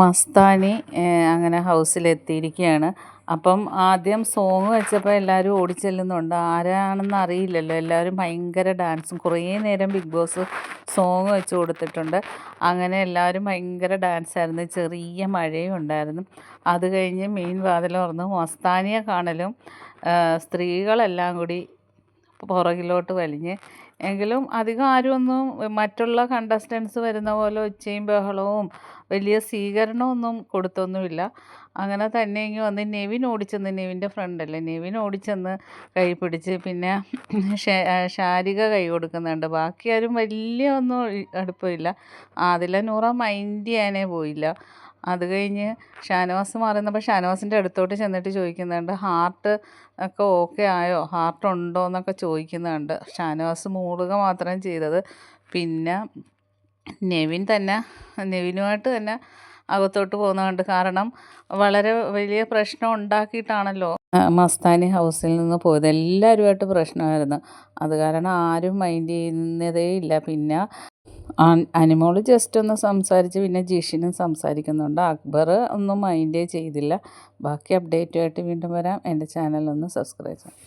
മസ്താനി അങ്ങനെ ഹൗസിലെത്തിയിരിക്കുകയാണ്. അപ്പം ആദ്യം സോങ് വെച്ചപ്പോൾ എല്ലാവരും ഓടിച്ചെല്ലുന്നുണ്ട്. ആരാണെന്ന് അറിയില്ലല്ലോ. എല്ലാവരും ഭയങ്കര ഡാൻസും. കുറേ നേരം ബിഗ് ബോസ് സോങ് വെച്ച് കൊടുത്തിട്ടുണ്ട്. അങ്ങനെ എല്ലാവരും ഭയങ്കര ഡാൻസായിരുന്നു. ചെറിയ മഴയും ഉണ്ടായിരുന്നു. അത് കഴിഞ്ഞ് മെയിൻ വാതിൽ തുറന്ന് മസ്താനിയെ കാണലും സ്ത്രീകളെല്ലാം കൂടി പുറകിലോട്ട് വലിഞ്ഞ്. എങ്കിലും അധികം ആരും ഒന്നും മറ്റുള്ള കണ്ടസ്റ്റൻസ് വരുന്ന പോലെ ഒച്ചയും ബഹളവും വലിയ സ്വീകരണമൊന്നും കൊടുത്തൊന്നുമില്ല. അങ്ങനെ തന്നെ ഇങ്ങ് വന്ന് നെവിൻ ഓടിച്ചെന്ന്, നെവിൻ്റെ ഫ്രണ്ടല്ലേ, നെവിൻ ഓടിച്ചെന്ന് കൈ പിടിച്ച്. പിന്നെ ശാരിക കൈ കൊടുക്കുന്നുണ്ട്. ബാക്കി ആരും വലിയ ഒന്നും അടുപ്പമില്ല. ആദില നൂറ മൈൻഡ് ചെയ്യാനേ പോയില്ല. അത് കഴിഞ്ഞ് ഷാനവാസ് മാറുന്നപ്പോൾ ഷാനവാസിൻ്റെ അടുത്തോട്ട് ചെന്നിട്ട് ചോദിക്കുന്നുണ്ട്, ഹാർട്ട് ഒക്കെ ഓക്കെ ആയോ, ഹാർട്ട് ഉണ്ടോ എന്നൊക്കെ ചോദിക്കുന്നുണ്ട്. ഷാനവാസ് മൂളുക മാത്രം ചെയ്തത്. പിന്നെ നെവിനുമായിട്ട് തന്നെ അകത്തോട്ട് പോകുന്നതുകൊണ്ട്, കാരണം വളരെ വലിയ പ്രശ്നം ഉണ്ടാക്കിയിട്ടാണല്ലോ മസ്താനി ഹൗസിൽ നിന്ന് പോയത്. എല്ലാവരുമായിട്ട് പ്രശ്നമായിരുന്നു. അത് കാരണം ആരും മൈൻഡ് ചെയ്യുന്നതേ ഇല്ല. പിന്നെ അനിമോൾ ജസ്റ്റ് ഒന്ന് സംസാരിച്ച്, പിന്നെ ജിഷിനും സംസാരിക്കുന്നുണ്ട്. അക്ബർ ഒന്നും മൈൻഡേ ചെയ്തില്ല. ബാക്കി അപ്ഡേറ്റുമായിട്ട് വീണ്ടും വരാം. എൻ്റെ ചാനലൊന്ന് സബ്സ്ക്രൈബ് ചെയ്യാം.